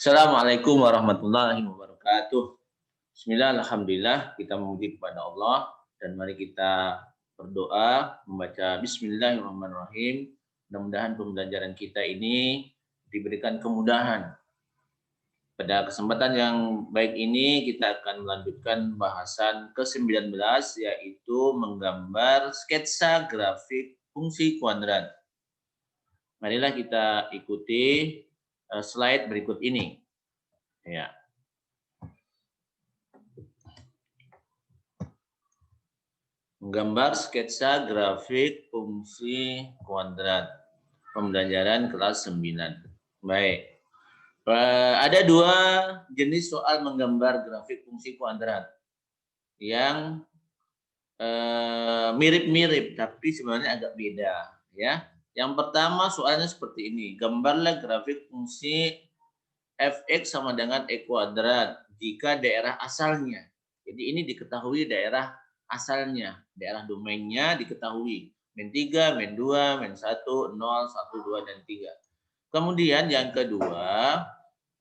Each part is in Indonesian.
Assalamualaikum warahmatullahi wabarakatuh. Bismillah, alhamdulillah, kita memuji kepada Allah dan mari kita berdoa membaca Bismillahirrahmanirrahim. Mudah-mudahan pembelajaran kita ini diberikan kemudahan. Pada kesempatan yang baik ini kita akan melanjutkan bahasan ke-19 yaitu menggambar sketsa grafik fungsi kuadrat. Marilah kita ikuti slide berikut ini. Ya. Menggambar sketsa grafik fungsi kuadrat. Pembelajaran kelas 9. Baik. Ada dua jenis soal menggambar grafik fungsi kuadrat yang mirip-mirip tapi sebenarnya agak beda, ya. Yang pertama soalnya seperti ini. Gambarlah grafik fungsi fx sama dengan e kuadrat jika daerah asalnya. Jadi ini diketahui daerah asalnya, daerah domainnya diketahui. Min 3, min 2, min 1, 0, 1, 2, dan 3. Kemudian yang kedua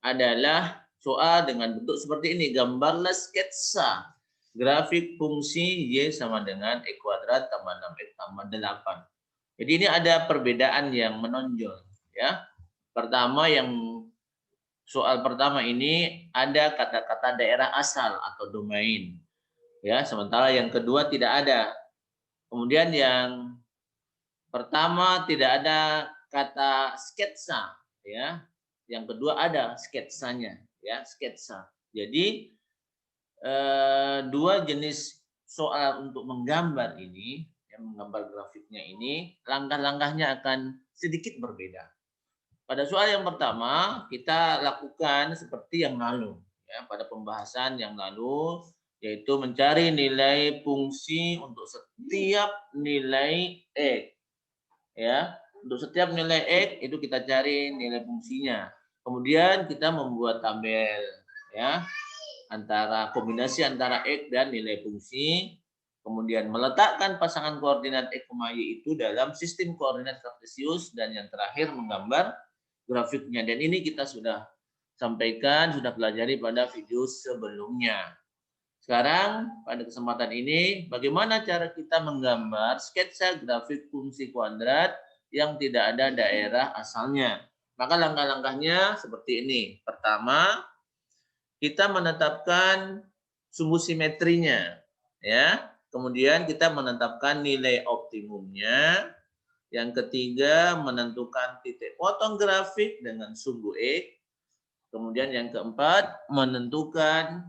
adalah soal dengan bentuk seperti ini. Gambarlah sketsa grafik fungsi y sama dengan e kuadrat tambah 6x tambah 8. Jadi ini ada perbedaan yang menonjol, ya. Pertama, yang soal pertama ini ada kata-kata daerah asal atau domain, ya. Sementara yang kedua tidak ada. Kemudian yang pertama tidak ada kata sketsa, ya. Yang kedua ada sketsanya, ya, sketsa. Jadi dua jenis soal untuk menggambar ini, yang menggambar grafiknya ini, langkah-langkahnya akan sedikit berbeda. Pada soal yang pertama, kita lakukan seperti yang lalu, ya, pada pembahasan yang lalu, yaitu mencari nilai fungsi untuk setiap nilai x. Ya, untuk setiap nilai x itu kita cari nilai fungsinya. Kemudian kita membuat tabel, ya, antara kombinasi antara x dan nilai fungsi. Kemudian meletakkan pasangan koordinat x, y itu dalam sistem koordinat kartesius, dan yang terakhir menggambar grafiknya. Dan ini kita sudah sampaikan, sudah pelajari pada video sebelumnya. Sekarang pada kesempatan ini bagaimana cara kita menggambar sketsa grafik fungsi kuadrat yang tidak ada daerah asalnya. Maka langkah-langkahnya seperti ini. Pertama, kita menetapkan sumbu simetrinya, ya. Kemudian kita menetapkan nilai optimumnya. Yang ketiga, menentukan titik potong grafik dengan sumbu x. Kemudian yang keempat, menentukan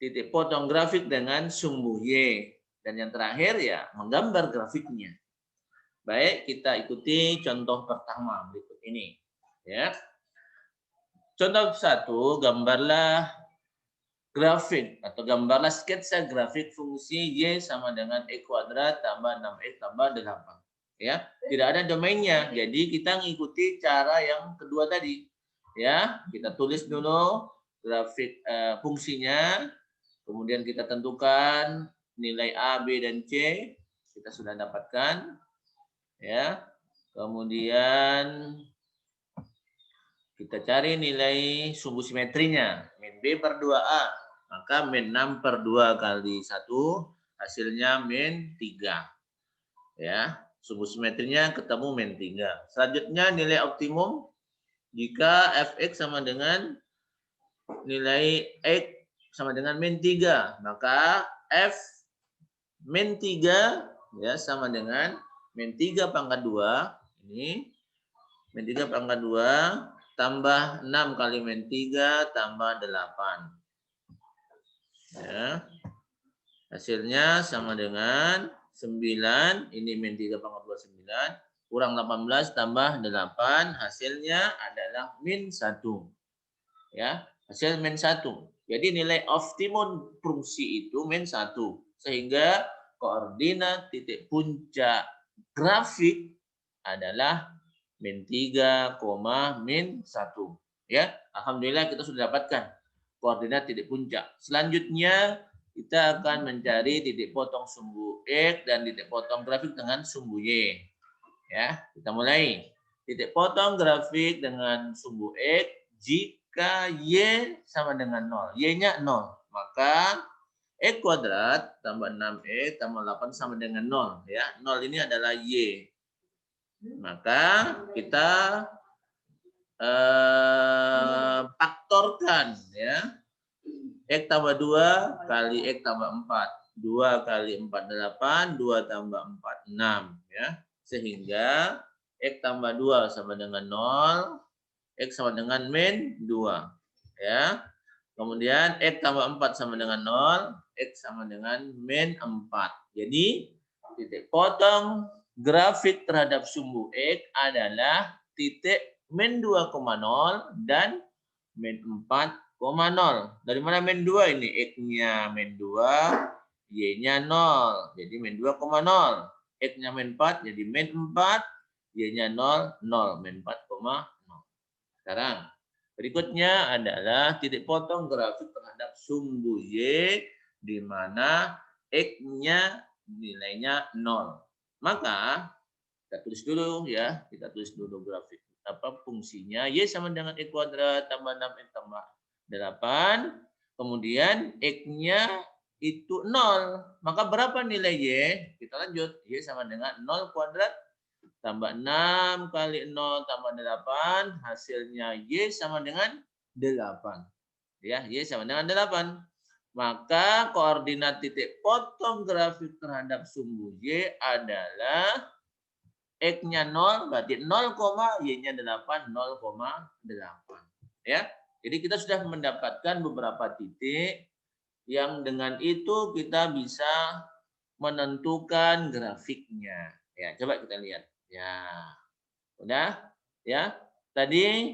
titik potong grafik dengan sumbu y. Dan yang terakhir, ya, menggambar grafiknya. Baik, kita ikuti contoh pertama berikut ini, ya. Contoh 1, gambarlah grafik atau gambarlah sketsa grafik fungsi y sama dengan e kuadrat tambah 6x tambah 8. Ya, tidak ada domainnya. Jadi kita mengikuti cara yang kedua tadi. Ya, kita tulis dulu grafik fungsinya, kemudian kita tentukan nilai A, B, dan C. Kita sudah dapatkan. Ya, kemudian kita cari nilai sumbu simetrinya. Min B per 2A. Maka min 6 per 2 kali 1, hasilnya min 3. Ya, sumbu simetrinya ketemu min 3. Selanjutnya nilai optimum jika fx sama dengan nilai x sama dengan min 3. Maka f min 3, ya, sama dengan min 3 pangkat 2. Ini min 3 pangkat 2 tambah 6 kali min 3 tambah 8. Ya. Hasilnya sama dengan 9. Ini min 3 pangkat 2 9. Kurang 18 tambah 8. Hasilnya adalah min 1. Ya. Hasil min 1. Jadi nilai optimum fungsi itu min 1. Sehingga koordinat titik puncak grafik adalah min 3, min 1. Ya, alhamdulillah kita sudah dapatkan koordinat titik puncak. Selanjutnya kita akan mencari titik potong sumbu x dan titik potong grafik dengan sumbu y. Ya, kita mulai. Titik potong grafik dengan sumbu x jika Y sama dengan 0. Y-nya 0. Maka X kuadrat tambah 6X tambah 8 sama dengan 0. Ya. 0 ini adalah Y. Maka kita faktorkan. Ya. X tambah 2 kali X tambah 4. 2 kali 4, 8. 2 tambah 4, 6. Ya. Sehingga X tambah 2 sama dengan 0. X sama dengan min 2. Ya. Kemudian X tambah 4 sama dengan 0. X sama dengan min 4. Jadi titik potong grafik terhadap sumbu X adalah titik min 2,0 dan min 4,0. Dari mana min 2 ini? X-nya min 2, Y-nya 0. Jadi min 2,0. X-nya min 4, jadi min 4. Y-nya 0, 0. Min 4,0. Sekarang, berikutnya adalah titik potong grafik terhadap sumbu Y, di mana X-nya nilainya 0. Maka, kita tulis dulu ya. Kita tulis dulu grafik. Fungsinya Y sama dengan X kuadrat tambah 6X tambah 8. Kemudian X-nya itu 0. Maka berapa nilai Y? Kita lanjut. Y sama dengan 0 kuadrat tambah 6 kali 0 tambah 8. Hasilnya Y sama dengan 8. Ya, Y sama dengan 8. Maka koordinat titik potong grafik terhadap sumbu Y adalah X-nya 0, berarti 0, Y-nya 8, 0,8. Ya. Jadi kita sudah mendapatkan beberapa titik yang dengan itu kita bisa menentukan grafiknya. Ya, coba kita lihat. Ya. Udah? Ya. Tadi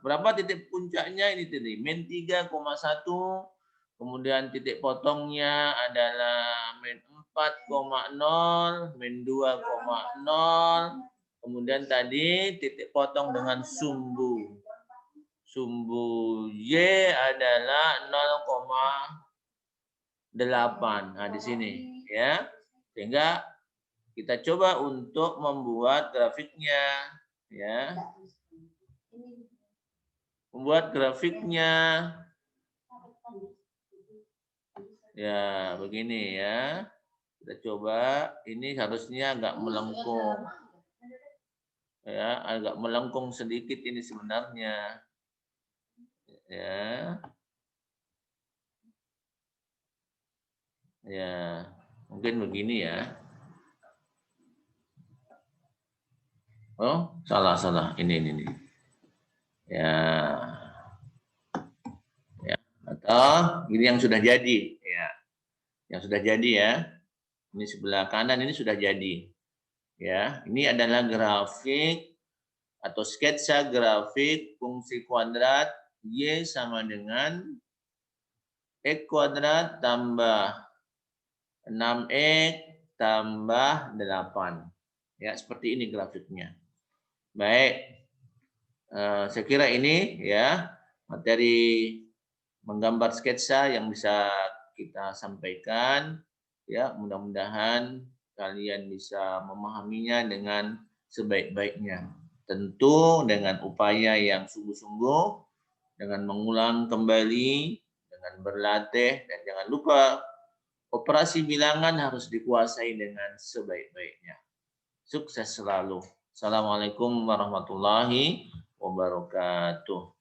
berapa titik puncaknya ini tadi? Min 3,1. Kemudian titik potongnya adalah min 4,0, min 2,0. Kemudian tadi titik potong dengan sumbu Y adalah 0,8. Nah, di sini ya. Sehingga kita coba untuk membuat grafiknya ya. Membuat grafiknya. Ya, begini ya. Kita coba, ini harusnya agak melengkung. Ya, agak melengkung sedikit ini sebenarnya. Ya. Ya, mungkin begini ya. Oh, salah. Ini. Ya. Ya, atau ini yang sudah jadi, ya. Yang sudah jadi ya. Ini sebelah kanan ini sudah jadi. Ya, ini adalah grafik atau sketsa grafik fungsi kuadrat Y sama dengan X kuadrat tambah 6X tambah 8. Ya, seperti ini grafiknya. Baik. Saya kira ini ya materi menggambar sketsa yang bisa kita sampaikan. Ya, mudah-mudahan kalian bisa memahaminya dengan sebaik-baiknya. Tentu dengan upaya yang sungguh-sungguh, dengan mengulang kembali, dengan berlatih, dan jangan lupa operasi bilangan harus dikuasai dengan sebaik-baiknya. Sukses selalu. Assalamualaikum warahmatullahi wabarakatuh.